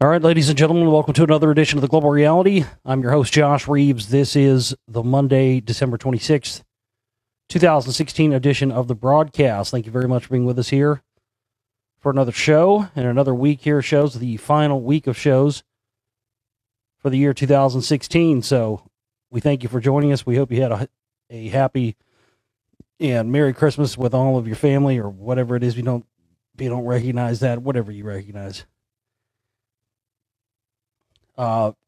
All right, ladies and gentlemen, welcome to another edition of the Global Reality. I'm your host, Josh Reeves. This is the Monday, December 26th, 2016 edition of the broadcast. Thank you very much for being with us here for another show and another week here. Shows the final week of shows for the year 2016. So we thank you for joining us. We hope you had a happy and Merry Christmas with all of your family or whatever it is. If you don't recognize that, whatever you recognize.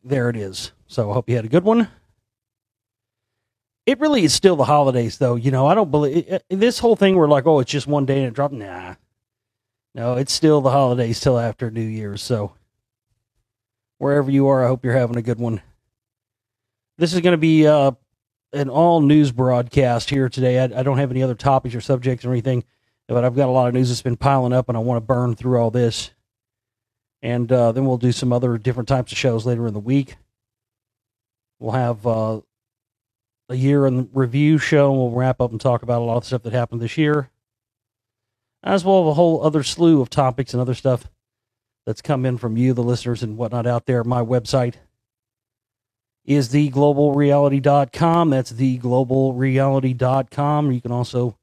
There it is. So I hope you had a good one. It really is still the holidays, though. You know, I don't believe this whole thing. We're like, oh, it's just one day and it dropped. Nah, no, it's still the holidays till after New Year's. So wherever you are, I hope you're having a good one. This is going to be an all news broadcast here today. I don't have any other topics or subjects or anything, but I've got a lot of news that's been piling up, and I want to burn through all this. And then we'll do some other different types of shows later in the week. We'll have a year in review show, and we'll wrap up and talk about a lot of stuff that happened this year, as well as a whole other slew of topics and other stuff that's come in from you, the listeners, and whatnot out there. My website is theglobalreality.com. That's theglobalreality.com. You can also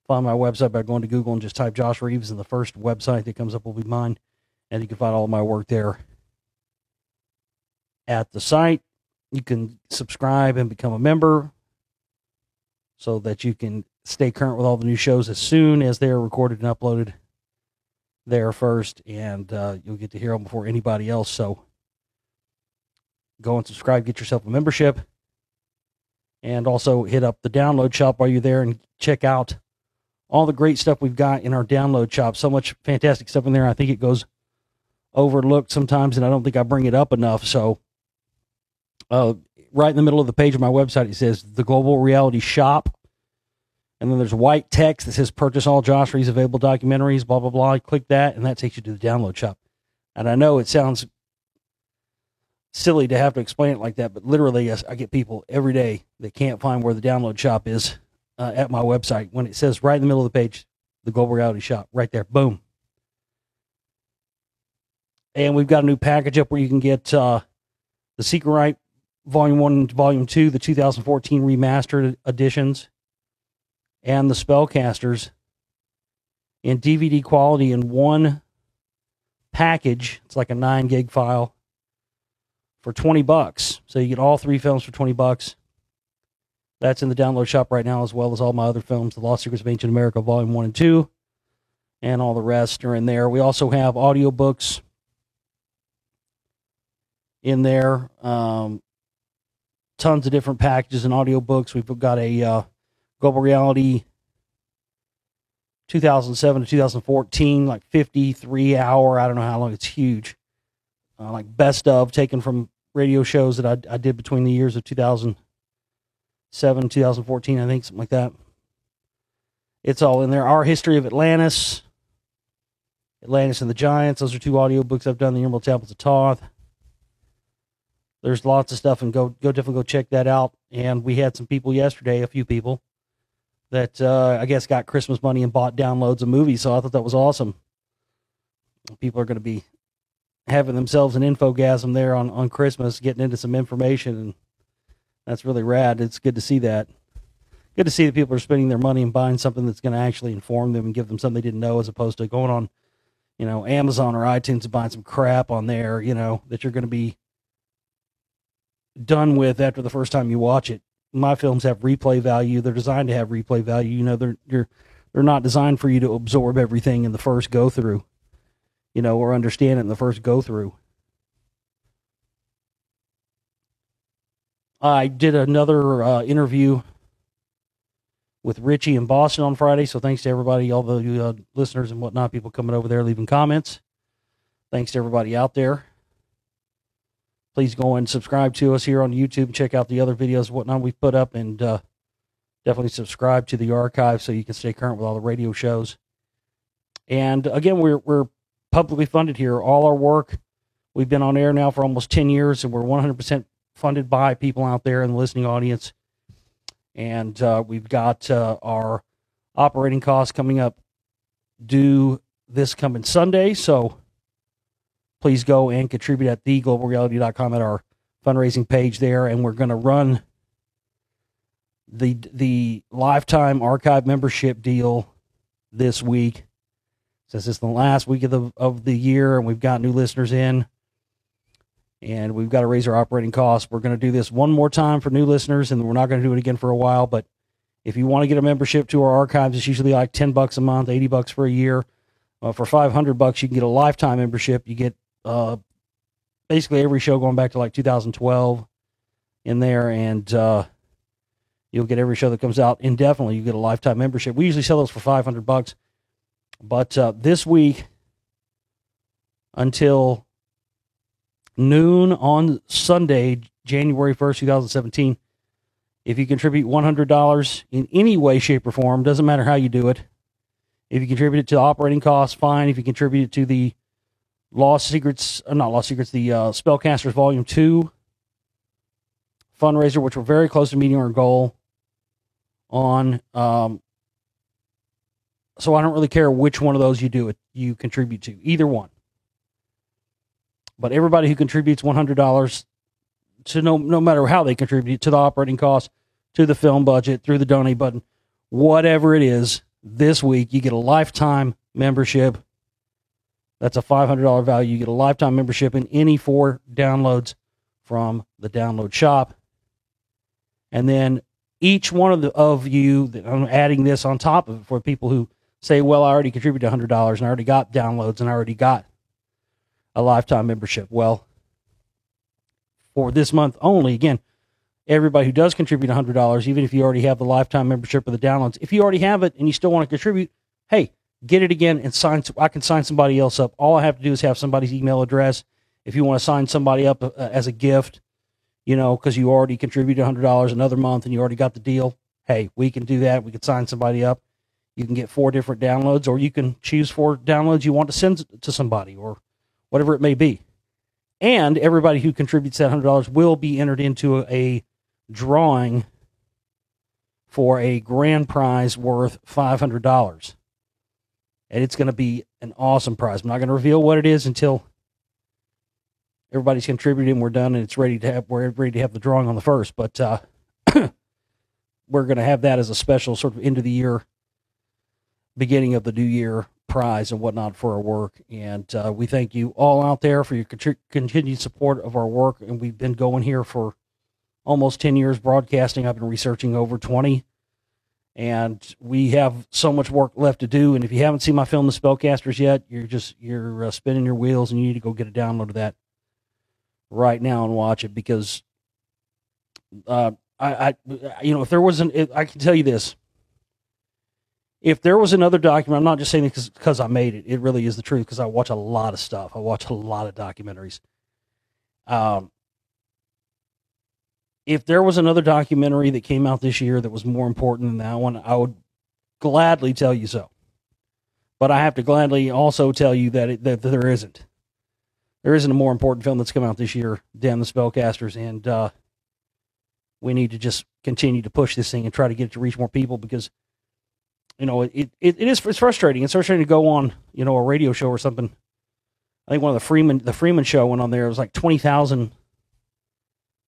find my website by going to Google and just type Josh Reeves, and the first website that comes up will be mine. And you can find all of my work there at the site. You can subscribe and become a member so that you can stay current with all the new shows as soon as they are recorded and uploaded there first. And you'll get to hear them before anybody else. So go and subscribe, get yourself a membership. And also hit up the download shop while you're there and check out all the great stuff we've got in our download shop. So much fantastic stuff in there. I think it goes overlooked sometimes, and I don't think I bring it up enough. So right in the middle of the page of my website, it says the Global Reality Shop, and then there's white text that says purchase all Josh Reeves available documentaries, blah blah blah. You click that, and that takes you to the download shop. And I know it sounds silly to have to explain it like that, but literally I get people every day that can't find where the download shop is at my website when it says right in the middle of the page, the Global Reality Shop, right there, boom. And we've got a new package up where you can get The Secret Right Volume 1 and Volume 2, the 2014 remastered editions, and the Spellcasters in DVD quality in one package. It's like a 9 gig file for $20. So you get all three films for $20. That's in the download shop right now, as well as all my other films, The Lost Secrets of Ancient America Volume 1 and 2, and all the rest are in there. We also have audiobooks in there, tons of different packages and audiobooks. We've got a Global Reality 2007 to 2014, like 53-hour, I don't know how long, it's huge, like best of, taken from radio shows that I did between the years of 2007 and 2014, I think, something like that. It's all in there. Our History of Atlantis and the Giants, those are two audiobooks I've done, The Emerald Tablets of Thoth. There's lots of stuff, and definitely go check that out. And we had some people yesterday, a few people, that I guess got Christmas money and bought downloads of movies, so I thought that was awesome. People are going to be having themselves an infogasm there on Christmas, getting into some information, and that's really rad. It's good to see that. Good to see that people are spending their money and buying something that's going to actually inform them and give them something they didn't know, as opposed to going on, Amazon or iTunes and buying some crap on there, that you're going to be done with after the first time you watch it. My films have replay value. They're designed to have replay value. They're not designed for you to absorb everything in the first go through, or understand it in the first go through. I did another interview with Richie in Boston on Friday, so thanks to everybody, all the listeners and whatnot, people coming over there leaving comments. Thanks to everybody out there. Please go and subscribe to us here on YouTube and check out the other videos and whatnot we've put up, and definitely subscribe to the archive so you can stay current with all the radio shows. And again, we're publicly funded here. All our work, we've been on air now for almost 10 years, and we're 100% funded by people out there in the listening audience. And we've got our operating costs coming up due this coming Sunday. So please go and contribute at theglobalreality.com at our fundraising page there. And we're going to run the lifetime archive membership deal this week, since it's the last week of the year and we've got new listeners in and we've got to raise our operating costs. We're going to do this one more time for new listeners, and we're not going to do it again for a while. But if you want to get a membership to our archives, it's usually like $10 a month, $80 for a year. For $500, you can get a lifetime membership. You get basically every show going back to like 2012 in there, and you'll get every show that comes out indefinitely. You get a lifetime membership. We usually sell those for $500, but this week until noon on Sunday, January 1st, 2017, if you contribute $100 in any way, shape, or form, doesn't matter how you do it. If you contribute it to operating costs, fine. If you contribute it to the the Spellcasters Volume 2 fundraiser, which we're very close to meeting our goal on. So I don't really care which one of those you contribute to, either one. But everybody who contributes $100 to no matter how they contribute to the operating costs, to the film budget, through the donate button, whatever it is, this week you get a lifetime membership. That's a $500 value. You get a lifetime membership in any 4 downloads from the download shop. And then each one of you, that I'm adding this on top of it for people who say, well, I already contributed $100 and I already got downloads and I already got a lifetime membership. Well, for this month only, again, everybody who does contribute $100, even if you already have the lifetime membership or the downloads, if you already have it and you still want to contribute, hey, get it again and I can sign somebody else up. All I have to do is have somebody's email address. If you want to sign somebody up as a gift, because you already contributed $100 another month and you already got the deal, hey, we can do that. We can sign somebody up. You can get 4 different downloads, or you can choose 4 downloads you want to send to somebody, or whatever it may be. And everybody who contributes that $100 will be entered into a drawing for a grand prize worth $500. And it's going to be an awesome prize. I'm not going to reveal what it is until everybody's contributed and we're done and we're ready to have the drawing on the 1st. But we're going to have that as a special sort of end of the year, beginning of the new year prize and whatnot for our work. And we thank you all out there for your continued support of our work. And we've been going here for almost 10 years broadcasting. I've been researching over 20. And we have so much work left to do. And if you haven't seen my film, The Spellcasters, yet, you're spinning your wheels, and you need to go get a download of that right now and watch it. Because if there wasn't, I can tell you this: if there was another document, I'm not just saying it because I made it. It really is the truth, because I watch a lot of stuff. I watch a lot of documentaries. If there was another documentary that came out this year that was more important than that one, I would gladly tell you so. But I have to gladly also tell you that there isn't. There isn't a more important film that's come out this year than The Spellcasters, and we need to just continue to push this thing and try to get it to reach more people, because it's frustrating. It's frustrating to go on a radio show or something. I think one of the Freeman show went on there. It was like 20,000.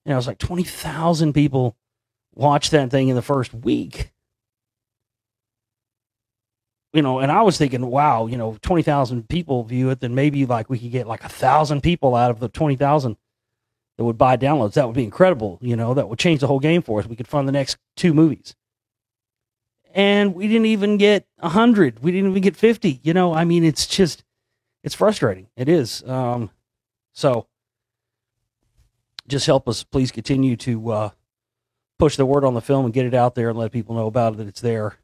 It was like 20,000 people watched that thing in the first week. And I was thinking, wow, 20,000 people view it, then maybe like we could get like 1,000 people out of the 20,000 that would buy downloads. That would be incredible. That would change the whole game for us. We could fund the next 2 movies. And we didn't even get 100. We didn't even get 50. It's frustrating. It is. So just help us, please continue to push the word on the film and get it out there and let people know about it, that it's there.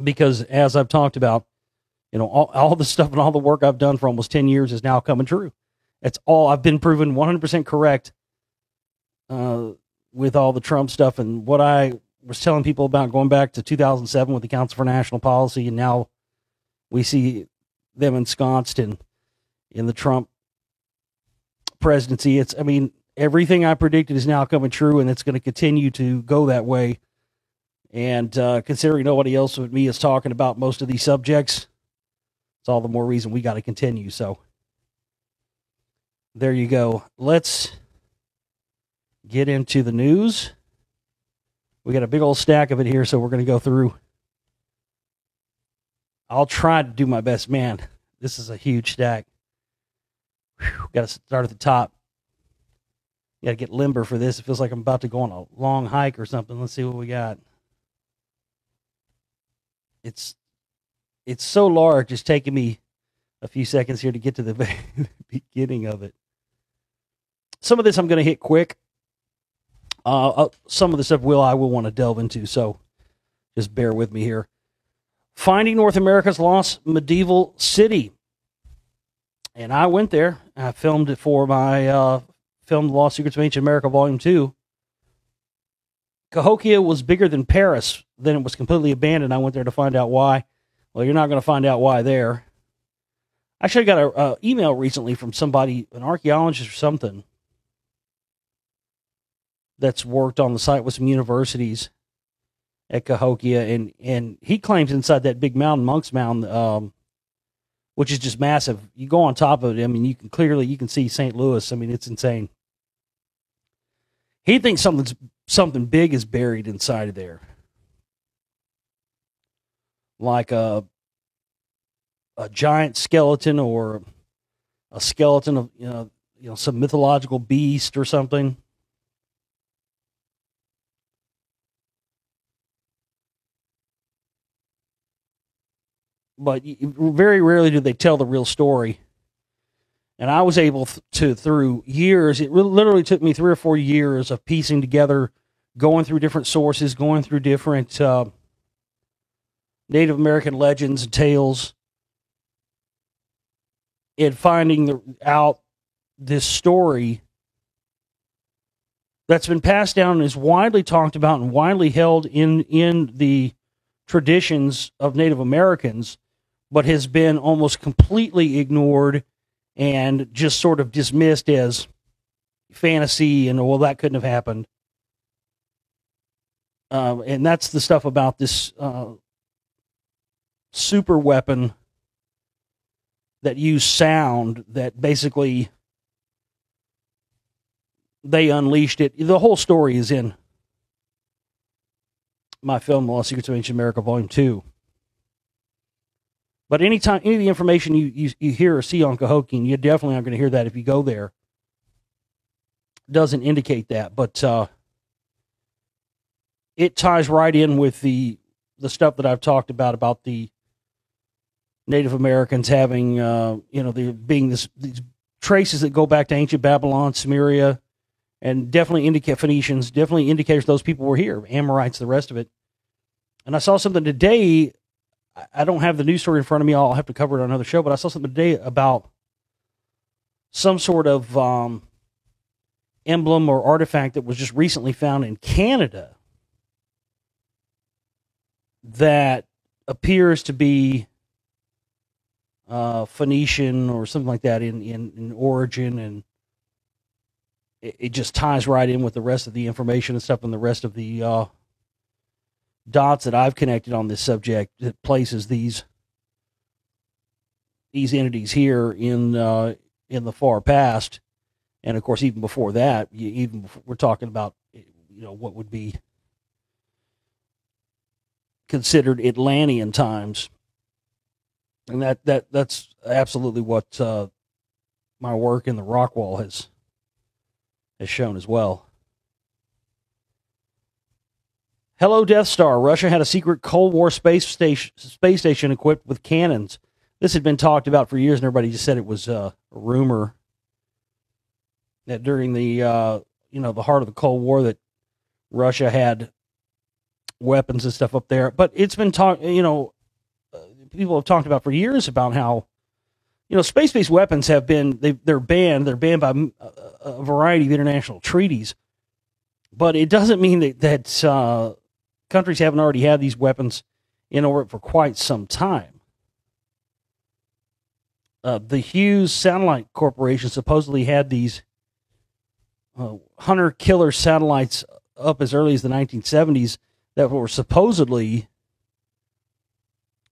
Because as I've talked about, all the stuff and all the work I've done for almost 10 years is now coming true. It's all, I've been proven 100% correct with all the Trump stuff, and what I was telling people about going back to 2007 with the Council for National Policy, and now we see them ensconced in the Trump presidency. Everything I predicted is now coming true, and it's going to continue to go that way. And considering nobody else but me is talking about most of these subjects, it's it's all the more reason we got to continue. So there you go. Let's get into the news. We got a big old stack of it here, so we're going to go through. I'll try to do my best. Man, this is a huge stack. Got to start at the top. Got to get limber for this. It feels like I'm about to go on a long hike or something. Let's see what we got. It's so large, it's taking me a few seconds here to get to the beginning of it. Some of this I'm going to hit quick. Some of the stuff I will want to delve into, so just bear with me here. Finding North America's Lost Medieval City. And I went there. I filmed it for my filmed Lost Secrets of Ancient America Volume 2. Cahokia was bigger than Paris. Then it was completely abandoned. I went there to find out why. Well, you're not going to find out why there. I actually got an email recently from somebody, an archaeologist or something, that's worked on the site with some universities at Cahokia, and he claims inside that big mountain, Monk's Mound, which is just massive. You go on top of it, I mean, you can see St. Louis. I mean, it's insane. He thinks something big is buried inside of there, like a giant skeleton or a skeleton of some mythological beast or something. But very rarely do they tell the real story. And I was able to, through years, it literally took me 3 or 4 years of piecing together, going through different sources, going through different Native American legends and tales, and finding out this story that's been passed down and is widely talked about and widely held in the traditions of Native Americans, but has been almost completely ignored and just sort of dismissed as fantasy and, well, that couldn't have happened. And that's the stuff about this super weapon that used sound that basically they unleashed it. The whole story is in my film, Lost Secrets of Ancient America, Volume 2. But any of the information you hear or see on Cahokia, you definitely aren't going to hear that if you go there. Doesn't indicate that, but it ties right in with the stuff that I've talked about the Native Americans having, there being these traces that go back to ancient Babylon, Sumeria, and definitely indicate Phoenicians, definitely indicators those people were here, Amorites, the rest of it. And I saw something today. I don't have the news story in front of me. I'll have to cover it on another show, but I saw something today about some sort of emblem or artifact that was just recently found in Canada that appears to be Phoenician or something like that in origin, and it just ties right in with the rest of the information and stuff and the rest of the dots that I've connected on this subject that places these entities here in the far past, and of course even before that, we're talking about what would be considered Atlantean times, and that's absolutely what my work in the Rockwall has shown as well. Hello, Death Star. Russia had a secret Cold War space station equipped with cannons. This had been talked about for years, and everybody just said it was a rumor that during the the heart of the Cold War that Russia had weapons and stuff up there. But it's been talked. People have talked about for years about how space-based weapons have been they're banned. They're banned by a variety of international treaties. But it doesn't mean that countries haven't already had these weapons in orbit for quite some time. The Hughes Satellite Corporation supposedly had these hunter-killer satellites up as early as the 1970s that were supposedly,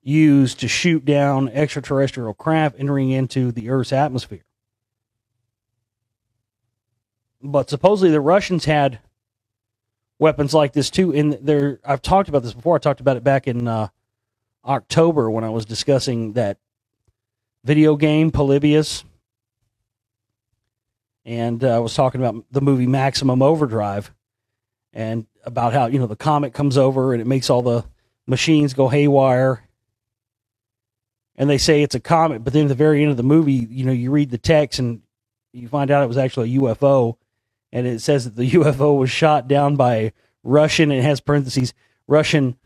used to shoot down extraterrestrial craft entering into the Earth's atmosphere. But supposedly the Russians had weapons like this too. I've talked about this before. I talked about it back in October when I was discussing that video game Polybius, and I was talking about the movie Maximum Overdrive, and about how the comet comes over and it makes all the machines go haywire. And they say it's a comet, but then at the very end of the movie, you read the text and you find out it was actually a UFO, and it says that the UFO was shot down by a Russian, and it has parentheses, Russian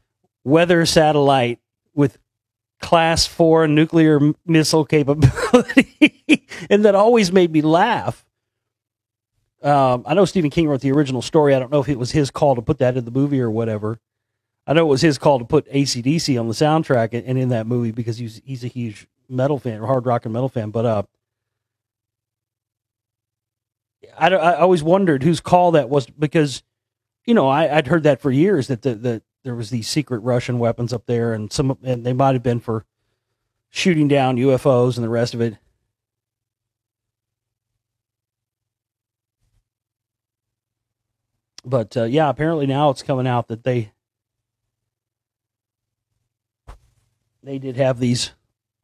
weather satellite with class 4 nuclear missile capability. And that always made me laugh. I know Stephen King wrote the original story. I don't know if it was his call to put that in the movie or whatever. I know it was his call to put AC/DC on the soundtrack and in that movie because he's a huge metal fan, or hard rock and metal fan. But I always wondered whose call that was, because I'd heard that for years, that there was these secret Russian weapons up there, and they might have been for shooting down UFOs and the rest of it. But yeah, apparently now it's coming out that they did have these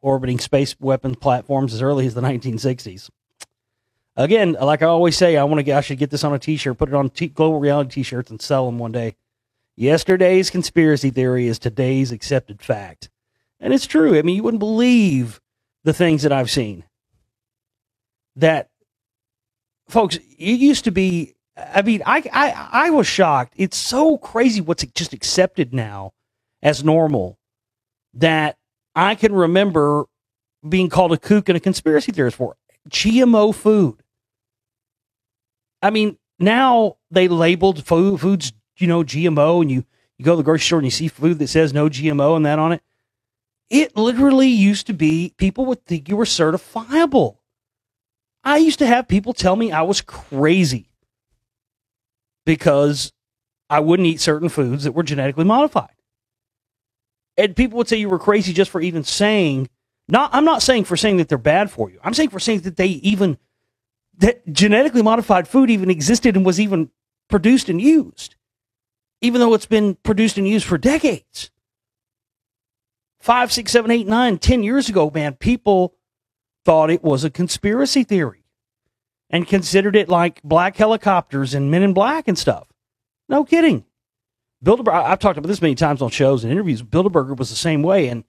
orbiting space weapon platforms as early as the 1960s. Again, like I always say, I should get this on a T-shirt, put it on Global Reality T-shirts, and sell them one day. Yesterday's conspiracy theory is today's accepted fact, and it's true. I mean, you wouldn't believe the things that I've seen. That, folks, it used to be. I mean, I was shocked. It's so crazy what's just accepted now as normal, that I can remember being called a kook and a conspiracy theorist for GMO food. I mean, now they labeled foods, GMO, and you go to the grocery store and you see food that says no GMO and that on it. It literally used to be people would think you were certifiable. I used to have people tell me I was crazy because I wouldn't eat certain foods that were genetically modified. And people would say you were crazy just for even saying, I'm not saying for saying that they're bad for you. I'm saying for saying that that genetically modified food even existed and was even produced and used, even though it's been produced and used for decades. 5, 6, 7, 8, 9, 10 years ago, man, people thought it was a conspiracy theory and considered it like black helicopters and Men in Black and stuff. No kidding. Bilderberg, I've talked about this many times on shows and interviews. Bilderberger was the same way, and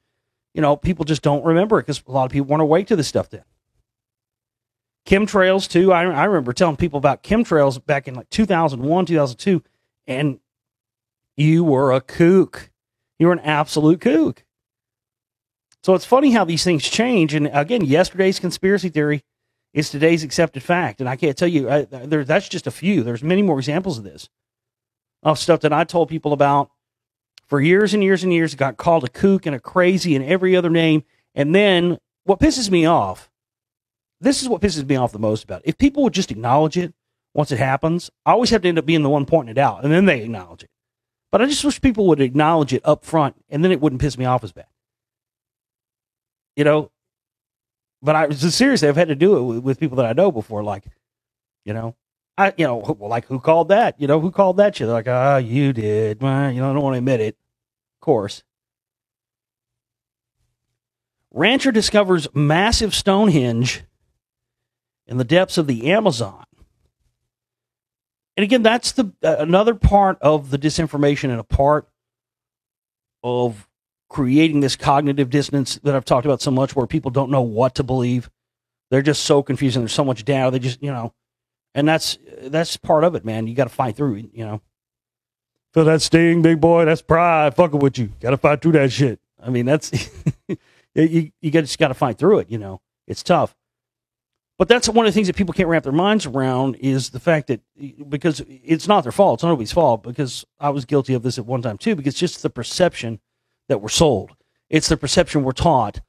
people just don't remember it because a lot of people weren't awake to this stuff then. Chemtrails too. I remember telling people about chemtrails back in like 2001, 2002, and you were a kook. You were an absolute kook. So it's funny how these things change. And again, yesterday's conspiracy theory is today's accepted fact. And I can't tell you, that's just a few. There's many more examples of this. Of stuff that I told people about for years and years and years, got called a kook and a crazy and every other name. And then what pisses me off, this is what pisses me off the most about it. If people would just acknowledge it once it happens, I always have to end up being the one pointing it out, and then they acknowledge it. But I just wish people would acknowledge it up front, and then it wouldn't piss me off as bad. But seriously, I've had to do it with people that I know before, like, like, who called that? Who called that shit? They're like, you did. Well, I don't want to admit it. Of course. Rancher discovers massive Stonehenge in the depths of the Amazon. And again, that's another part of the disinformation and a part of creating this cognitive dissonance that I've talked about so much, where people don't know what to believe. They're just so confused, and there's so much data. They just, and that's part of it, man. You got to fight through it, Feel that sting, big boy? That's pride fucking with you. Got to fight through that shit. I mean, that's, you just got to fight through it, It's tough. But that's one of the things that people can't wrap their minds around, is the fact that, because it's not their fault, it's not nobody's fault, because I was guilty of this at one time too, because it's just the perception that we're sold. It's the perception we're taught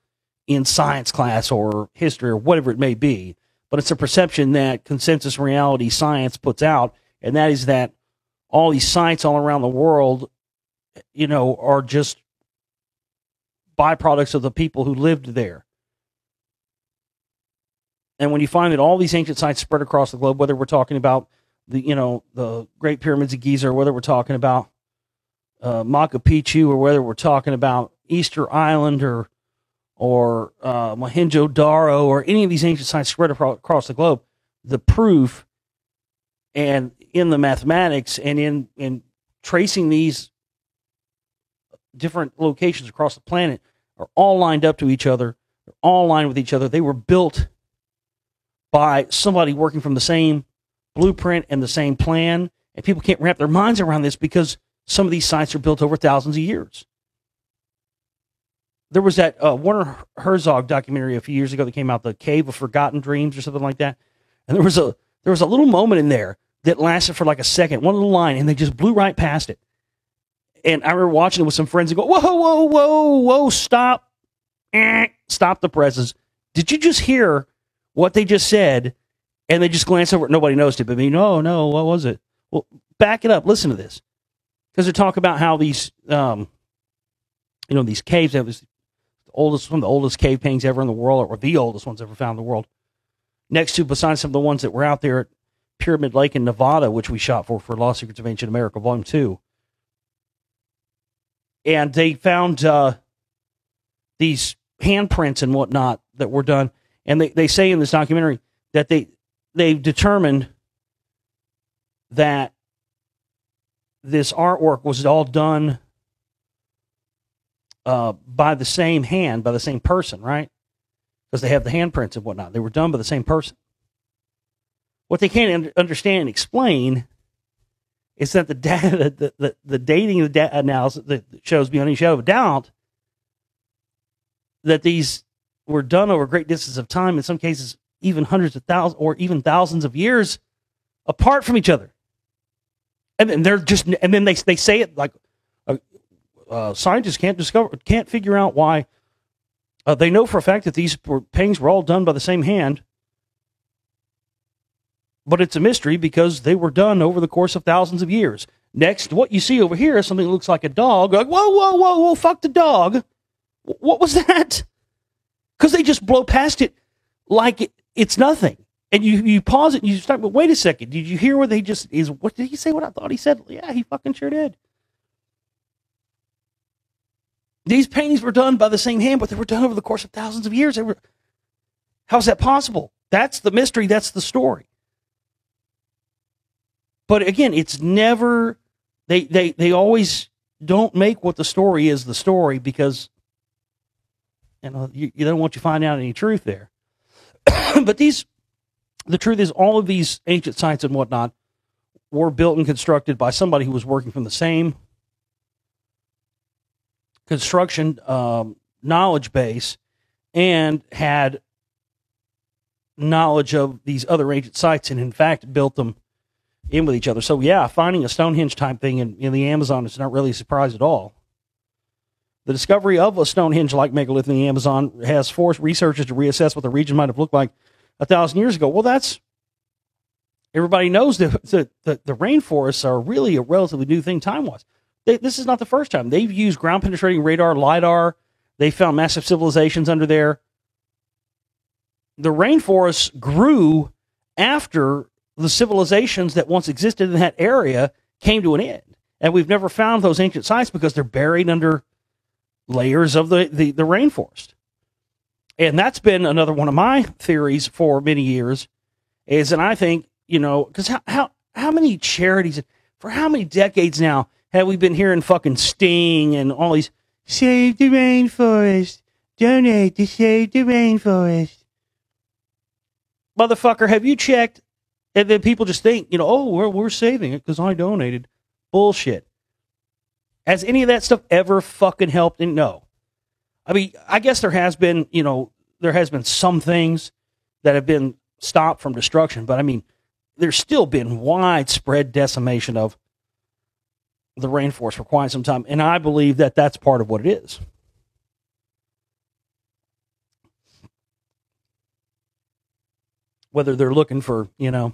in science class or history or whatever it may be. But it's a perception that consensus reality science puts out, and that is that all these sites all around the world, are just byproducts of the people who lived there. And when you find that all these ancient sites spread across the globe, whether we're talking about the Great Pyramids of Giza, or whether we're talking about Machu Picchu, or whether we're talking about Easter Island or Mohenjo-Daro, or any of these ancient sites spread across the globe, the proof and in the mathematics and in tracing these different locations across the planet are all lined up to each other. They're all aligned with each other. They were built by somebody working from the same blueprint and the same plan. And people can't wrap their minds around this because some of these sites are built over thousands of years. There was that Werner Herzog documentary a few years ago that came out, The Cave of Forgotten Dreams or something like that. And there was a little moment in there that lasted for like a second, one little line, and they just blew right past it. And I remember watching it with some friends and go, whoa, whoa, whoa, whoa, stop. Stop the presses. Did you just hear what they just said? And they just glanced over it. Nobody noticed it but me. No, what was it? Well, back it up. Listen to this. Because they talk about how these, these caves have this one of the oldest cave paintings ever in the world, or the oldest ones ever found in the world. Next to, besides some of the ones that were out there at Pyramid Lake in Nevada, which we shot for Lost Secrets of Ancient America, Volume 2. And they found these handprints and whatnot that were done. And they say in this documentary that they've determined that this artwork was all done by the same hand, by the same person, right? Because they have the handprints and whatnot. They were done by the same person. What they can't understand and explain is that the data, the dating of the data analysis that shows beyond any shadow of a doubt that these were done over great distances of time, in some cases even hundreds of thousands or even thousands of years apart from each other. And then they say it like scientists can't figure out why. They know for a fact that these paintings were all done by the same hand, but it's a mystery because they were done over the course of thousands of years. Next, what you see over here is something that looks like a dog. Like, whoa, fuck the dog. What was that? Because they just blow past it like it's nothing. And you pause it and you start, but wait a second. Did you hear what what did he say what I thought he said? Yeah, he fucking sure did. These paintings were done by the same hand, but they were done over the course of thousands of years. How's that possible? That's the mystery. That's the story. But again, it's never, they always don't make what the story is the story because, you don't want you to find out any truth there. But the truth is all of these ancient sites and whatnot were built and constructed by somebody who was working from the same construction knowledge base and had knowledge of these other ancient sites and in fact built them in with each other. So yeah, finding a Stonehenge type thing in the Amazon is not really a surprise at all. The discovery of a Stonehenge-like megalith in the Amazon has forced researchers to reassess what the region might have looked like 1,000 years ago. Well, everybody knows that the rainforests are really a relatively new thing time-wise. This is not the first time. They've used ground-penetrating radar, LIDAR. They found massive civilizations under there. The rainforests grew after the civilizations that once existed in that area came to an end. And we've never found those ancient sites because they're buried under layers of the rainforest. And that's been another one of my theories for many years and I think, because how many charities, for how many decades now have we been hearing fucking Sting and all these, save the rainforest, donate to save the rainforest. Motherfucker, have you checked? And then people just think, we're saving it because I donated. Bullshit. Has any of that stuff ever fucking helped? And no. I mean, I guess there has been some things that have been stopped from destruction, but I mean, there's still been widespread decimation of the rainforest for quite some time, and I believe that that's part of what it is. Whether they're looking for, the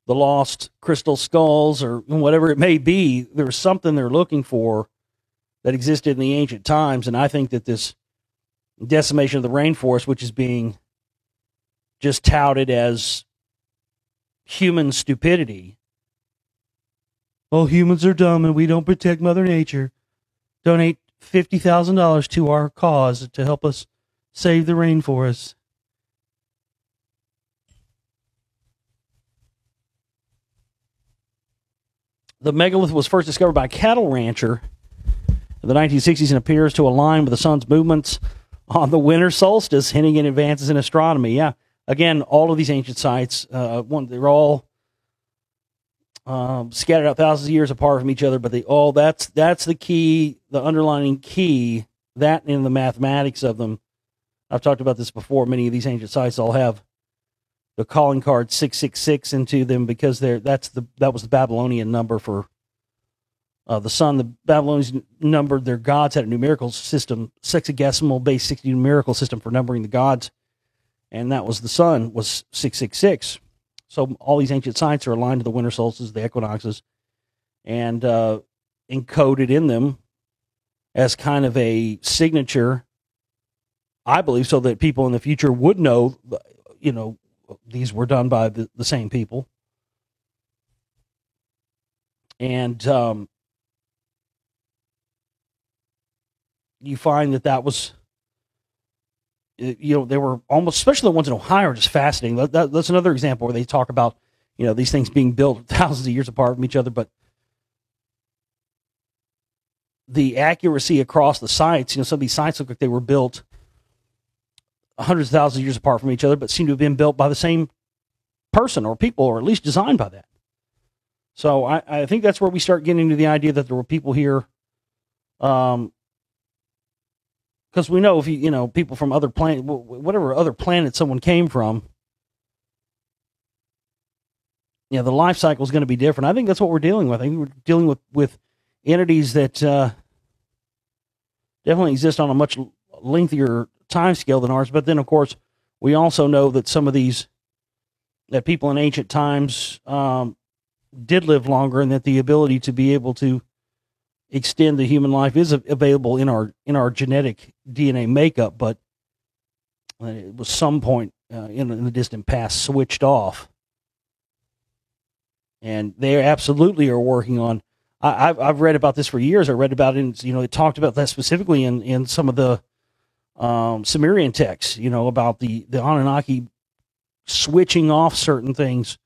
lost crystal skulls or whatever it may be, there's something they're looking for that existed in the ancient times. And I think that this decimation of the rainforest, which is being just touted as human stupidity. Oh, humans are dumb and we don't protect Mother Nature. Donate $50,000 to our cause to help us save the rainforest. The megalith was first discovered by a cattle rancher in the 1960s and appears to align with the sun's movements on the winter solstice, hinting at advances in astronomy. Yeah, again, all of these ancient sites, they're all scattered out thousands of years apart from each other, but that's the key, the underlying key, that in the mathematics of them. I've talked about this before. Many of these ancient sites all have the calling card 666 into them because that was the Babylonian number for the sun. The Babylonians numbered their gods, had a numerical system, sexagesimal-based 60 numerical system for numbering the gods, and that was the sun, was 666. So all these ancient sites are aligned to the winter solstices, the equinoxes, and encoded in them as kind of a signature, I believe, so that people in the future would know, these were done by the same people. And you find that was, they were almost, especially the ones in Ohio, are just fascinating. That's another example where they talk about, these things being built thousands of years apart from each other, but the accuracy across the sites, some of these sites look like they were built hundreds of thousands of years apart from each other, but seem to have been built by the same person or people, or at least designed by that. So I think that's where we start getting into the idea that there were people here, because we know if people from other planet, whatever other planet someone came from, the life cycle is going to be different. I think that's what we're dealing with. I think we're dealing with entities that definitely exist on a much lengthier time scale than ours. But then, of course, we also know that some of these, that people in ancient times did live longer, and that the ability to be able to extend the human life is available in our genetic DNA makeup, but it was some point in the distant past switched off. And they absolutely are working on, I've read about this for years. I read about it, it talked about that specifically in some of the Sumerian texts, about the Anunnaki switching off certain things,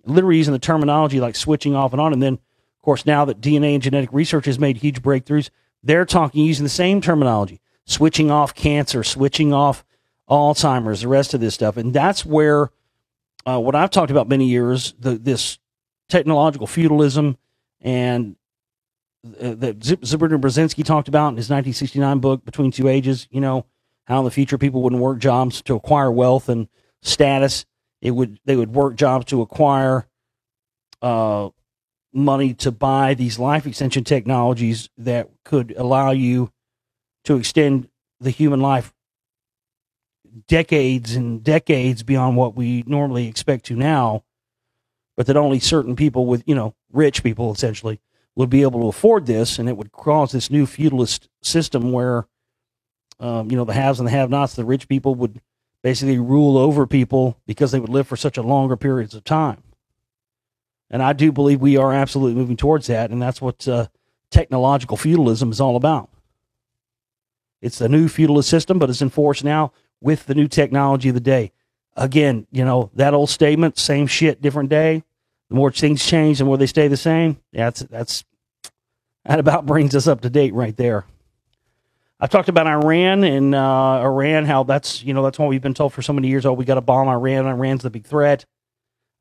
literally using the terminology like switching off and on. And then, of course, now that DNA and genetic research has made huge breakthroughs, they're talking using the same terminology, switching off cancer, switching off Alzheimer's, the rest of this stuff. And that's where what I've talked about many years, this technological feudalism, and that Zbigniew Brzezinski talked about in his 1969 book, Between Two Ages, how in the future people wouldn't work jobs to acquire wealth and status. They would work jobs to acquire money to buy these life extension technologies that could allow you to extend the human life decades and decades beyond what we normally expect to now, but that only certain people with, rich people essentially, would be able to afford this, and it would cause this new feudalist system where, the haves and the have-nots, the rich people would basically rule over people because they would live for such a longer periods of time. And I do believe we are absolutely moving towards that, and that's what technological feudalism is all about. It's the new feudalist system, but it's enforced now with the new technology of the day. Again, that old statement, same shit, different day. The more things change, the more they stay the same. That about brings us up to date right there. I've talked about Iran and Iran, how that's what we've been told for so many years. Oh, we got to bomb Iran. Iran's the big threat.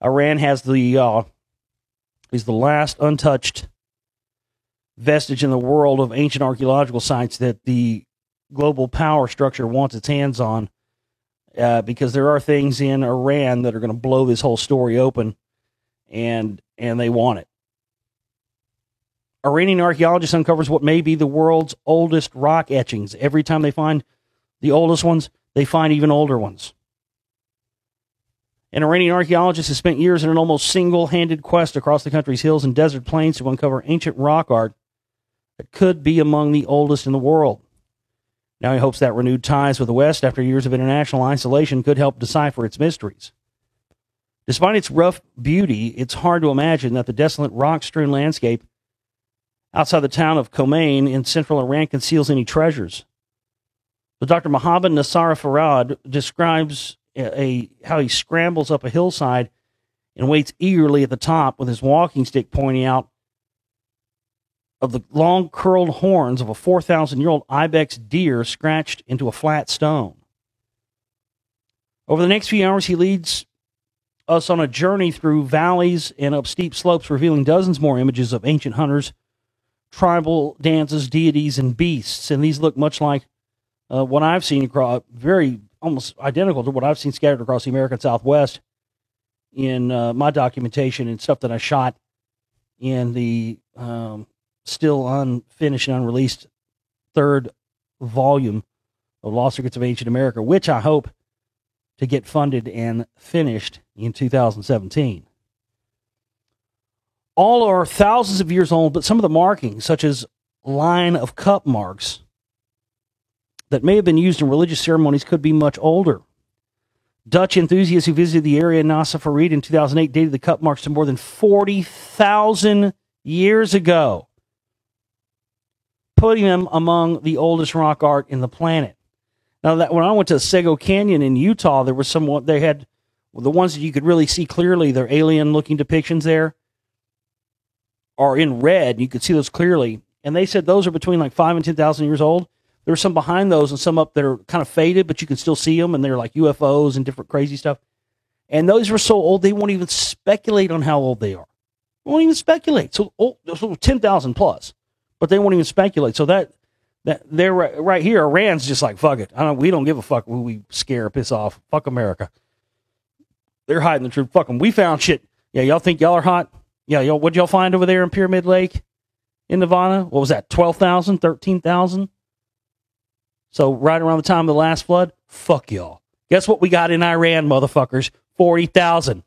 Iran has is the last untouched vestige in the world of ancient archaeological sites that the global power structure wants its hands on, because there are things in Iran that are going to blow this whole story open, and they want it. Iranian archaeologist uncovers what may be the world's oldest rock etchings. Every time they find the oldest ones, they find even older ones. An Iranian archaeologist has spent years in an almost single-handed quest across the country's hills and desert plains to uncover ancient rock art that could be among the oldest in the world. Now he hopes that renewed ties with the West after years of international isolation could help decipher its mysteries. Despite its rough beauty, it's hard to imagine that the desolate rock-strewn landscape outside the town of Khomeini in central Iran conceals any treasures. But Dr. Mohammad Nassar Farad describes how he scrambles up a hillside and waits eagerly at the top with his walking stick pointing out of the long curled horns of a 4,000-year-old ibex deer scratched into a flat stone. Over the next few hours, he leads us on a journey through valleys and up steep slopes, revealing dozens more images of ancient hunters, tribal dances, deities, and beasts. And these look much like what I've seen across, very almost identical to what I've seen scattered across the American Southwest in my documentation and stuff that I shot in the still unfinished and unreleased third volume of Lost Secrets of Ancient America, which I hope to get funded and finished in 2017. All are thousands of years old, but some of the markings, such as line of cup marks that may have been used in religious ceremonies, could be much older. Dutch enthusiasts who visited the area in Nasa Farid in 2008 dated the cup marks to more than 40,000 years ago, putting them among the oldest rock art in the planet. Now, that when I went to Sego Canyon in Utah, there was they had the ones that you could really see clearly, their alien-looking depictions there are in red. You could see those clearly. And they said those are between like 5,000 and 10,000 years old. There were some behind those and some up that are kind of faded, but you can still see them, and they're like UFOs and different crazy stuff. And those were so old, they won't even speculate on how old they are. They won't even speculate. So, 10,000 plus, but they won't even speculate. So that they're right here. Iran's just like, fuck it. We don't give a fuck who we scare or piss off. Fuck America. They're hiding the truth. Fuck them. We found shit. Yeah, y'all think y'all are hot? Yeah, what'd y'all find over there in Pyramid Lake in Nevada? What was that, 12,000, 13,000? So right around the time of the last flood, fuck y'all. Guess what we got in Iran, motherfuckers? 40,000.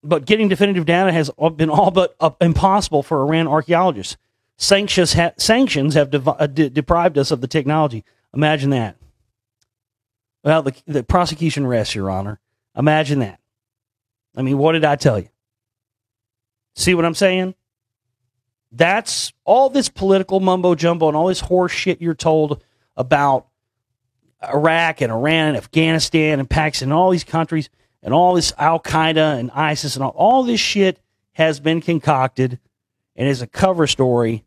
But getting definitive data has been all but impossible for Iran archaeologists. Sanctions have deprived us of the technology. Imagine that. Well, the prosecution rests, Your Honor. Imagine that. I mean, what did I tell you? See what I'm saying? That's all this political mumbo-jumbo and all this horse shit you're told about Iraq and Iran and Afghanistan and Pakistan and all these countries and all this Al-Qaeda and ISIS and all this shit has been concocted and is a cover story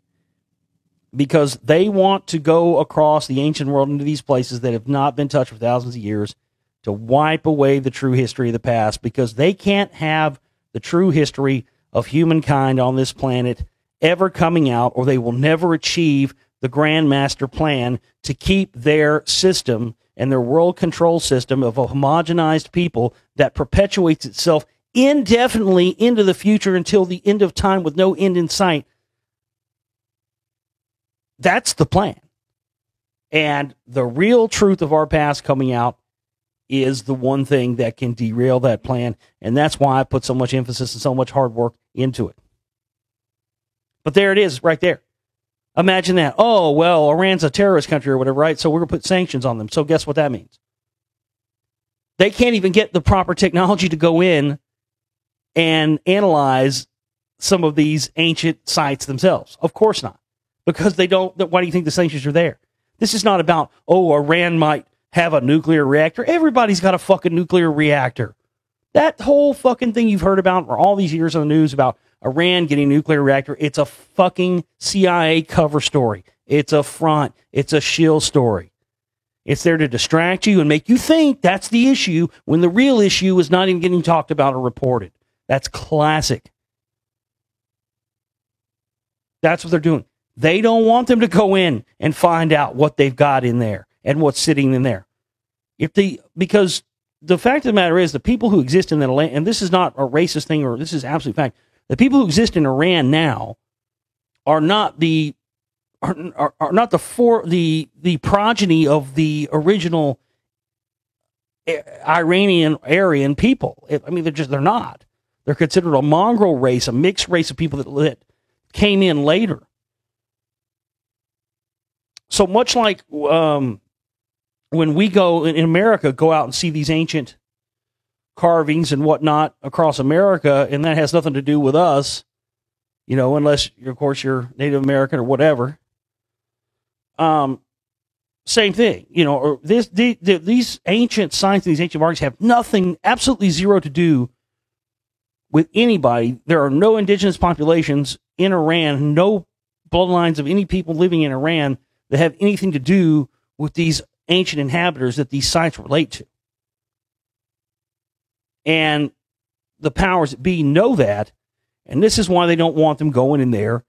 because they want to go across the ancient world into these places that have not been touched for thousands of years to wipe away the true history of the past, because they can't have the true history of humankind on this planet ever coming out, or they will never achieve the grand master plan to keep their system and their world control system of a homogenized people that perpetuates itself indefinitely into the future until the end of time with no end in sight. That's the plan. And the real truth of our past coming out is the one thing that can derail that plan. And that's why I put so much emphasis and so much hard work into it. But there it is right there. Imagine that. Oh, well, Iran's a terrorist country or whatever, right? So we're going to put sanctions on them. So guess what that means? They can't even get the proper technology to go in and analyze some of these ancient sites themselves. Of course not. Because they don't. Why do you think the sanctions are there? This is not about, oh, Iran might have a nuclear reactor. Everybody's got a fucking nuclear reactor. That whole fucking thing you've heard about for all these years on the news about Iran getting a nuclear reactor, it's a fucking CIA cover story. It's a front. It's a shill story. It's there to distract you and make you think that's the issue when the real issue is not even getting talked about or reported. That's classic. That's what they're doing. They don't want them to go in and find out what they've got in there and what's sitting in there. Because the fact of the matter is, the people who exist in the land, and this is not a racist thing, or this is absolute fact, the people who exist in Iran now are not the progeny of the original Iranian Aryan people. They're not. They're considered a mongrel race, a mixed race of people that came in later. So much like when we go in America, go out and see these ancient carvings and whatnot across America, and that has nothing to do with us, unless, of course, you're Native American or whatever. Same thing, or these ancient sites and these ancient markets have nothing, absolutely zero to do with anybody. There are no indigenous populations in Iran, no bloodlines of any people living in Iran that have anything to do with these ancient inhabitants that these sites relate to. And the powers that be know that, and this is why they don't want them going in there.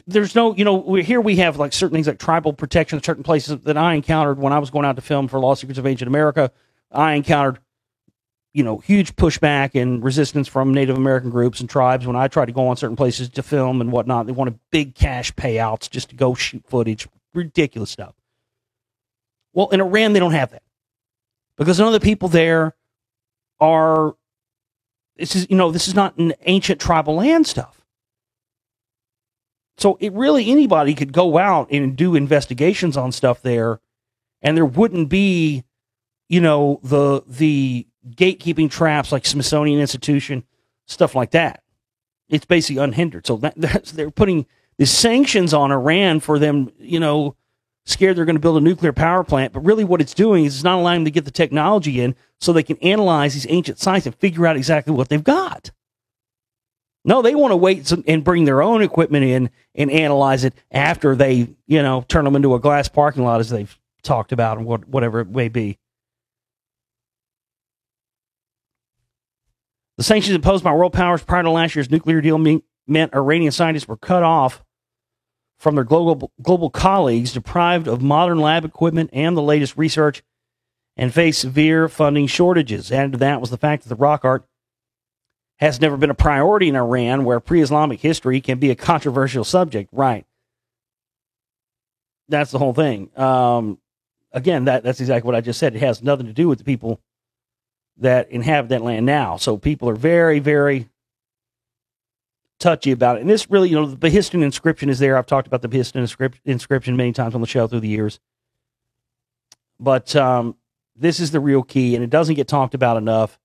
There's no, here we have like certain things like tribal protection, certain places that I encountered when I was going out to film for Lost Secrets of Ancient America. I encountered, huge pushback and resistance from Native American groups and tribes when I tried to go on certain places to film and whatnot. They wanted big cash payouts just to go shoot footage, ridiculous stuff. Well, in Iran, they don't have that because none of the people there are, this is not an ancient tribal land stuff. So anybody could go out and do investigations on stuff there, and there wouldn't be, the gatekeeping traps like Smithsonian Institution, stuff like that. It's basically unhindered. So they're putting the sanctions on Iran for them, scared they're going to build a nuclear power plant. But really what it's doing is it's not allowing them to get the technology in so they can analyze these ancient sites and figure out exactly what they've got. No, they want to wait and bring their own equipment in and analyze it after they, turn them into a glass parking lot, as they've talked about, and whatever it may be. The sanctions imposed by world powers prior to last year's nuclear deal meant Iranian scientists were cut off from their global colleagues, deprived of modern lab equipment and the latest research, and faced severe funding shortages. Added to that was the fact that the rock art has never been a priority in Iran, where pre-Islamic history can be a controversial subject. Right. That's the whole thing. Again, that's exactly what I just said. It has nothing to do with the people that inhabit that land now. So people are very, very touchy about it. And this really, the Behistun inscription is there. I've talked about the Behistun inscription many times on the show through the years. But this is the real key, and it doesn't get talked about enough.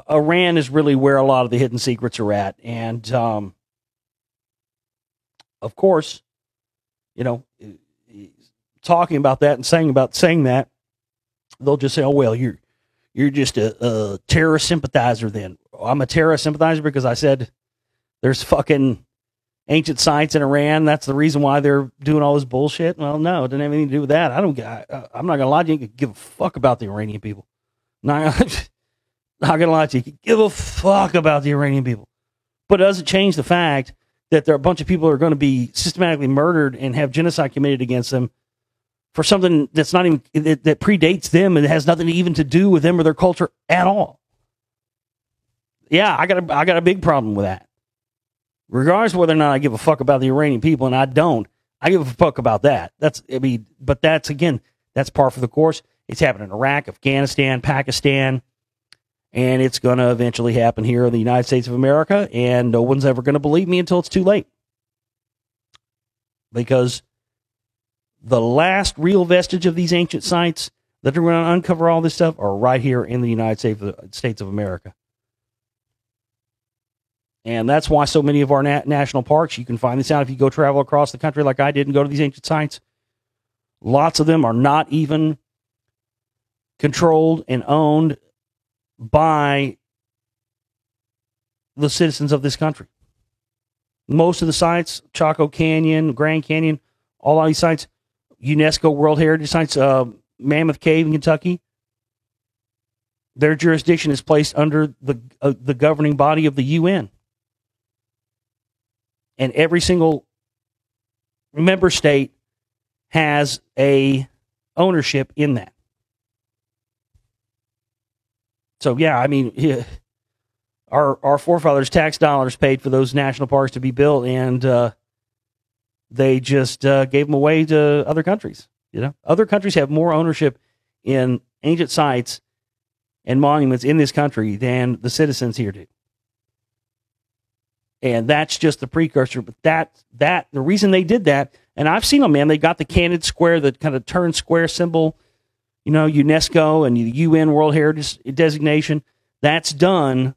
Iran is really where a lot of the hidden secrets are at. And, of course, talking about that and saying that, they'll just say, oh, well, you're just a terrorist sympathizer then. I'm a terrorist sympathizer because I said there's fucking ancient sites in Iran. That's the reason why they're doing all this bullshit. Well, no, it didn't have anything to do with that. I'm not going to lie to you. You can give a fuck about the Iranian people. Not gonna lie to you, give a fuck about the Iranian people. But it doesn't change the fact that there are a bunch of people who are going to be systematically murdered and have genocide committed against them for something that's not even, that predates them and has nothing even to do with them or their culture at all. Yeah, I got a big problem with that. Regardless of whether or not I give a fuck about the Iranian people, and I don't, I give a fuck about that. But that's par for the course. It's happened in Iraq, Afghanistan, Pakistan. And it's going to eventually happen here in the United States of America, and no one's ever going to believe me until it's too late. Because the last real vestige of these ancient sites that are going to uncover all this stuff are right here in the United States of America. And that's why so many of our national parks, you can find this out if you go travel across the country like I did and go to these ancient sites. Lots of them are not even controlled and owned by the citizens of this country. Most of the sites, Chaco Canyon, Grand Canyon, all of these sites, UNESCO World Heritage Sites, Mammoth Cave in Kentucky, their jurisdiction is placed under the governing body of the UN. And every single member state has a ownership in that. So, yeah, I mean, our forefathers' tax dollars paid for those national parks to be built, and they just gave them away to other countries. Other countries have more ownership in ancient sites and monuments in this country than the citizens here do. And that's just the precursor. But that the reason they did that, and I've seen them, man, they got the candid square, the kind of turn square symbol, UNESCO and the UN World Heritage designation. That's done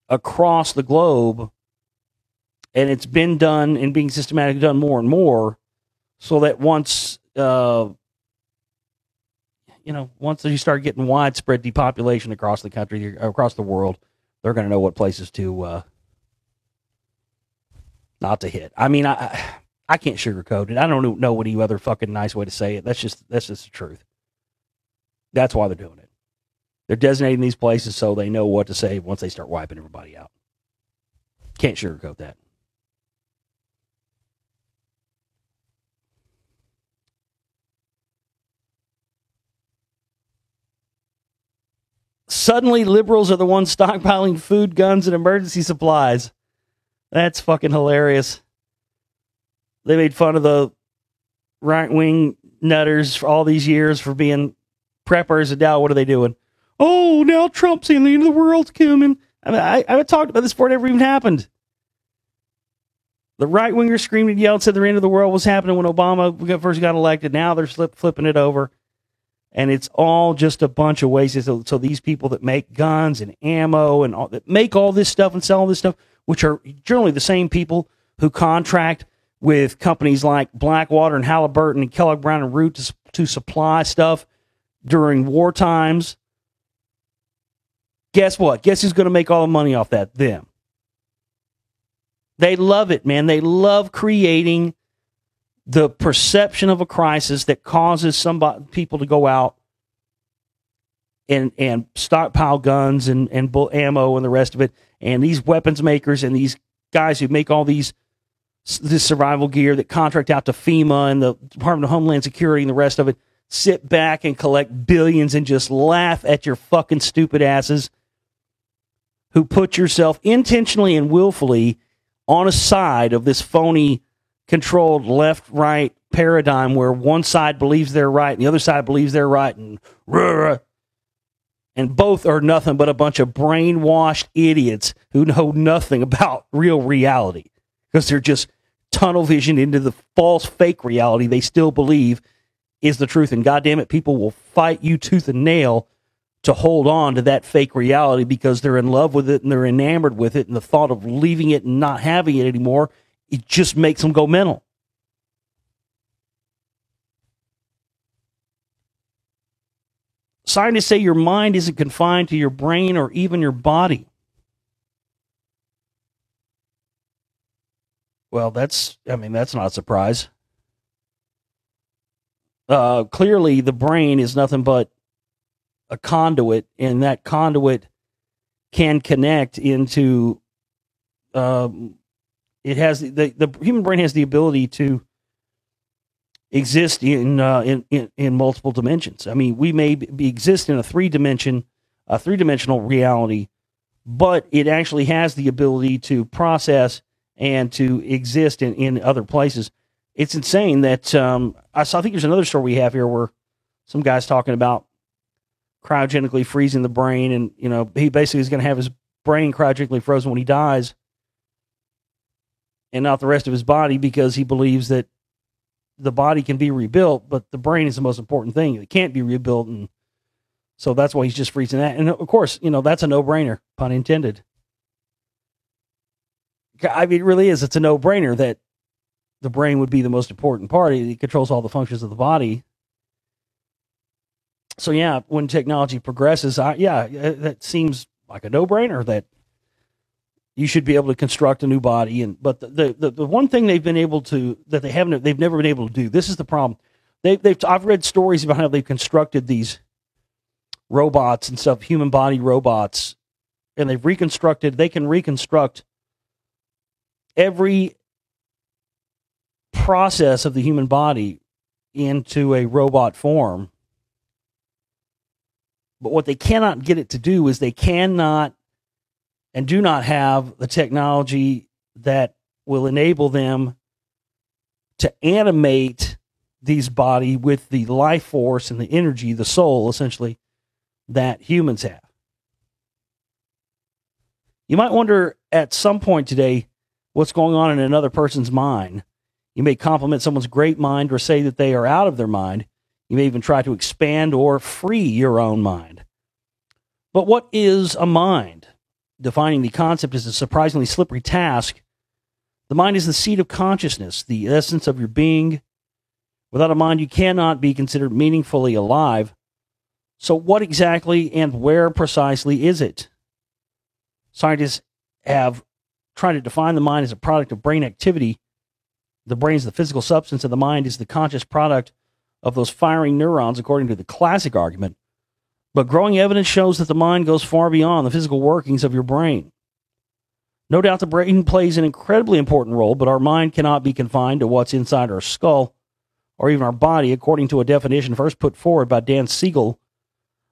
across the globe, and it's been done and being systematically done more and more, so that once you start getting widespread depopulation across the country, across the world, they're going to know what places to not to hit. I mean, I can't sugarcoat it. I don't know any other fucking nice way to say it. That's just the truth. That's why they're doing it. They're designating these places so they know what to say once they start wiping everybody out. Can't sugarcoat that. Suddenly, liberals are the ones stockpiling food, guns, and emergency supplies. That's fucking hilarious. They made fun of the right-wing nutters for all these years for being preppers, and now what are they doing? Oh, now Trump's saying the end of the world's coming. I mean, I've talked about this before it ever even happened. The right-wingers screamed and yelled, said the end of the world was happening when Obama first got elected. Now they're flipping it over. And it's all just a bunch of waste. So these people that make guns and ammo and all, that make all this stuff and sell all this stuff, which are generally the same people who contract with companies like Blackwater and Halliburton and Kellogg Brown and Root to supply stuff during war times. Guess what? Guess who's going to make all the money off that? Them. They love it, man. They love creating the perception of a crisis that causes people to go out and stockpile guns and ammo and the rest of it. And these weapons makers and these guys who make all this survival gear that contract out to FEMA and the Department of Homeland Security and the rest of it sit back and collect billions and just laugh at your fucking stupid asses who put yourself intentionally and willfully on a side of this phony controlled left-right paradigm where one side believes they're right and the other side believes they're right, and both are nothing but a bunch of brainwashed idiots who know nothing about real reality because they're just tunnel vision into the false fake reality they still believe is the truth. And goddamn it, people will fight you tooth and nail to hold on to that fake reality because they're in love with it and they're enamored with it, and the thought of leaving it and not having it anymore, it just makes them go mental. Scientists say your mind isn't confined to your brain or even your body. Well, that's not a surprise. Clearly, the brain is nothing but a conduit, and that conduit can connect into. It has the human brain has the ability to exist in multiple dimensions. I mean, we may exist in a three-dimensional reality, but it actually has the ability to process and to exist in other places. It's insane that I think there's another story we have here where some guy's talking about cryogenically freezing the brain, and he basically is going to have his brain cryogenically frozen when he dies, and not the rest of his body, because he believes that the body can be rebuilt, but the brain is the most important thing. It can't be rebuilt, and so that's why he's just freezing that. And of course, that's a no-brainer, pun intended. I mean, it really is. It's a no-brainer that the brain would be the most important part. It controls all the functions of the body. So yeah, when technology progresses, that seems like a no-brainer that you should be able to construct a new body. But the one thing they've never been able to do. This is the problem. I've read stories about how they've constructed these robots and stuff, human body robots, and they can reconstruct every process of the human body into a robot form. But what they cannot get it to do is they cannot and do not have the technology that will enable them to animate these body with the life force and the energy, the soul, essentially, that humans have. You might wonder at some point today what's going on in another person's mind. You may compliment someone's great mind or say that they are out of their mind. You may even try to expand or free your own mind. But what is a mind? Defining the concept is a surprisingly slippery task. The mind is the seat of consciousness, the essence of your being. Without a mind, you cannot be considered meaningfully alive. So what exactly and where precisely is it? Scientists have tried to define the mind as a product of brain activity. The brain is the physical substance, and the mind is the conscious product of those firing neurons, according to the classic argument. But growing evidence shows that the mind goes far beyond the physical workings of your brain. No doubt the brain plays an incredibly important role, but our mind cannot be confined to what's inside our skull or even our body, according to a definition first put forward by Dan Siegel,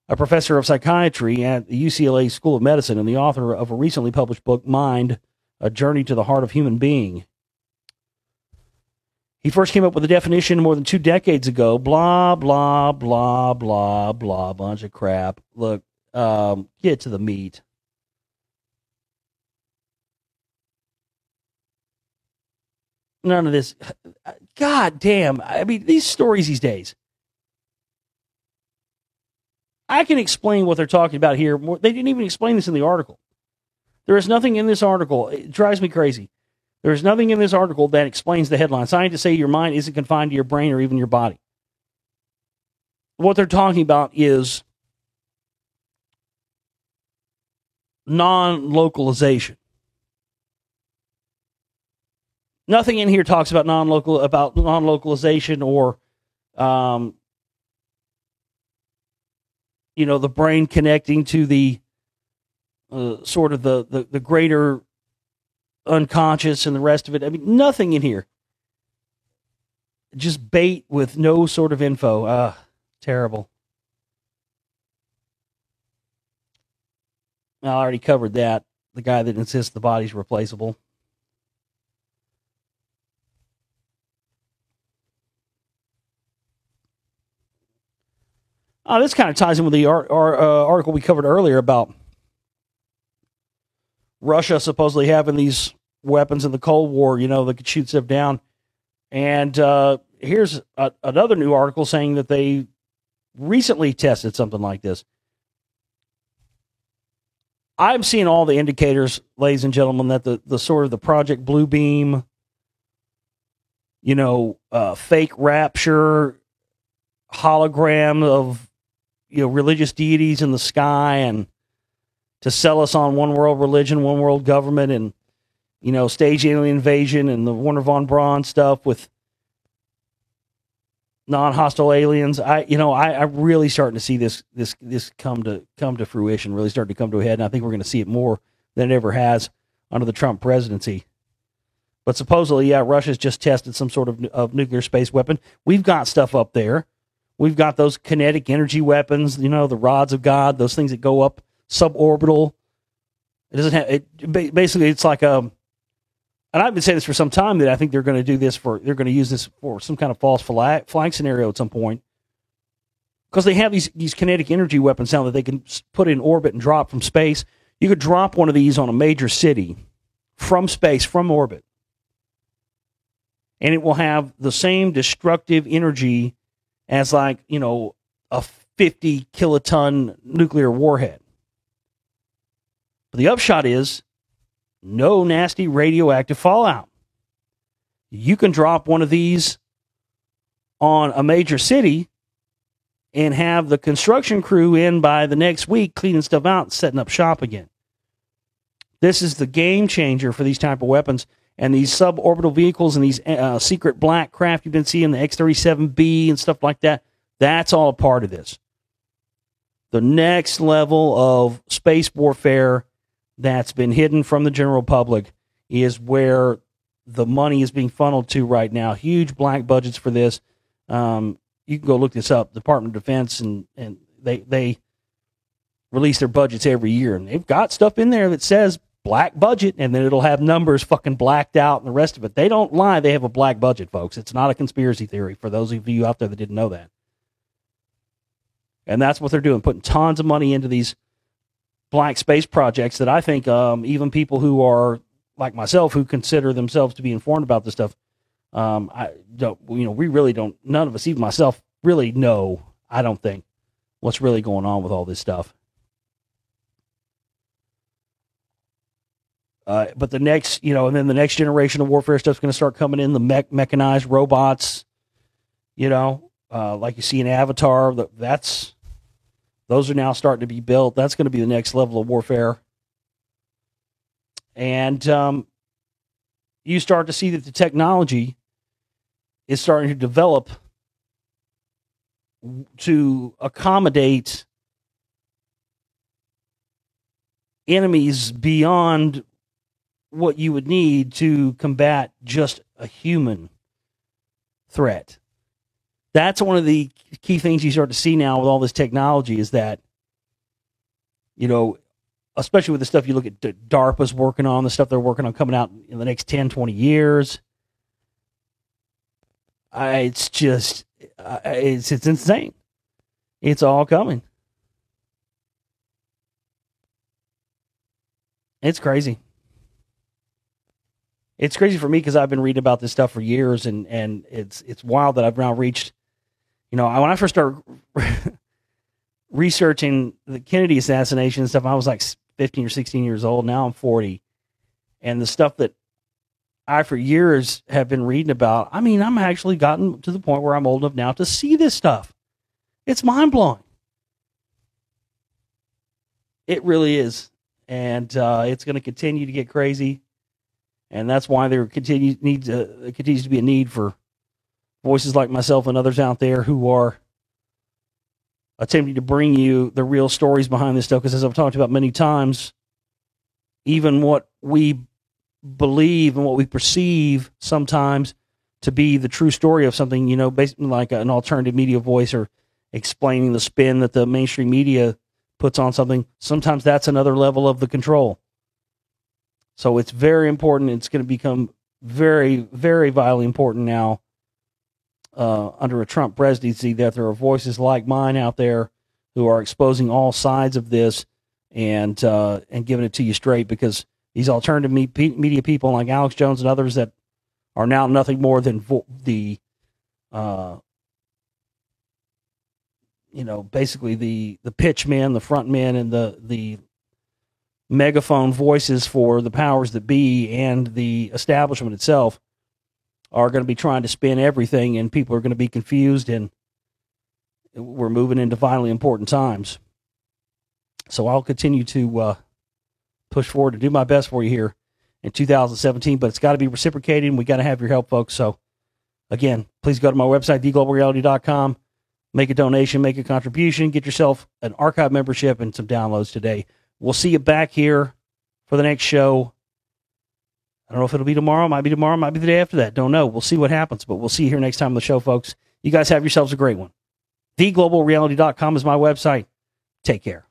a professor of psychiatry at the UCLA School of Medicine and the author of a recently published book, Mind, A Journey to the Heart of Human Being. He first came up with a definition more than 2 decades ago. Blah, blah, blah, blah, blah, bunch of crap. Look, get to the meat. None of this. God damn. I mean, these stories these days. I can explain what they're talking about here. They didn't even explain this in the article. There is nothing in this article. It drives me crazy. There is nothing in this article that explains the headline. Scientists say your mind isn't confined to your brain or even your body. What they're talking about is non-localization. Nothing in here talks about non-localization or, the brain connecting to the sort of the greater unconscious and the rest of it. I mean, nothing in here. Just bait with no sort of info. Terrible. I already covered that. The guy that insists the body's replaceable. This kind of ties in with the article we covered earlier about Russia supposedly having these weapons in the Cold War, that could shoot stuff down. And here's another new article saying that they recently tested something like this. I'm seeing all the indicators, ladies and gentlemen, that the sort of the Project Bluebeam, fake rapture, hologram of, religious deities in the sky and to sell us on one world religion, one world government, and, stage alien invasion and the Wernher von Braun stuff with non-hostile aliens. I'm really starting to see this come to fruition, really starting to come to a head, and I think we're going to see it more than it ever has under the Trump presidency. But supposedly, Russia's just tested some sort of nuclear space weapon. We've got stuff up there. We've got those kinetic energy weapons, the rods of God, those things that go up suborbital. It doesn't have it. Basically, it's like and I've been saying this for some time that I think they're going to they're going to use this for some kind of false flag scenario at some point, because they have these kinetic energy weapons now that they can put in orbit and drop from space. You could drop one of these on a major city from space, from orbit, and it will have the same destructive energy as a 50 kiloton nuclear warhead. But the upshot is no nasty radioactive fallout. You can drop one of these on a major city and have the construction crew in by the next week cleaning stuff out and setting up shop again. This is the game changer for these type of weapons. And these suborbital vehicles and these secret black craft you've been seeing, the X-37B and stuff like that, that's all a part of this. The next level of space warfare that's been hidden from the general public is where the money is being funneled to right now. Huge black budgets for this. You can go look this up. Department of Defense, and they release their budgets every year. And they've got stuff in there that says black budget, and then it'll have numbers fucking blacked out and the rest of it. They don't lie. They have a black budget, folks. It's not a conspiracy theory, for those of you out there that didn't know that. And that's what they're doing, putting tons of money into these black space projects that I think even people who are like myself, who consider themselves to be informed about this stuff, I don't, we really don't, none of us, even myself, really know, I don't think, what's really going on with all this stuff. But the next, and then the next generation of warfare stuff is going to start coming in, the mechanized robots, like you see in Avatar, those are now starting to be built. That's going to be the next level of warfare. And you start to see that the technology is starting to develop to accommodate enemies beyond what you would need to combat just a human threat. That's one of the key things you start to see now with all this technology is that, especially with the stuff you look at DARPA's working on, the stuff they're working on coming out in the next 10, 20 years. It's just, it's insane. It's all coming. It's crazy. It's crazy for me because I've been reading about this stuff for years, and it's wild that I've now reached, when I first started researching the Kennedy assassination and stuff, I was like 15 or 16 years old. Now I'm 40. And the stuff that I, for years, have been reading about, I'm actually gotten to the point where I'm old enough now to see this stuff. It's mind-blowing. It really is. And it's going to continue to get crazy. And that's why there continues to be a need for voices like myself and others out there who are attempting to bring you the real stories behind this stuff. Because as I've talked about many times, even what we believe and what we perceive sometimes to be the true story of something, basically like an alternative media voice or explaining the spin that the mainstream media puts on something, sometimes that's another level of the control. So it's very important. It's going to become very, very vitally important now under a Trump presidency that there are voices like mine out there who are exposing all sides of this and giving it to you straight, because these alternative media people like Alex Jones and others that are now nothing more than basically the pitch men, the front men, and the megaphone voices for the powers that be and the establishment itself are going to be trying to spin everything, and people are going to be confused, and we're moving into vitally important times. So I'll continue to push forward to do my best for you here in 2017, but it's got to be reciprocated, and we got to have your help, folks. So again, please go to my website, theglobalreality.com, make a donation, make a contribution, get yourself an archive membership and some downloads today. We'll see you back here for the next show. I don't know if it'll be tomorrow, might be the day after that. Don't know. We'll see what happens, but we'll see you here next time on the show, folks. You guys have yourselves a great one. TheGlobalReality.com is my website. Take care.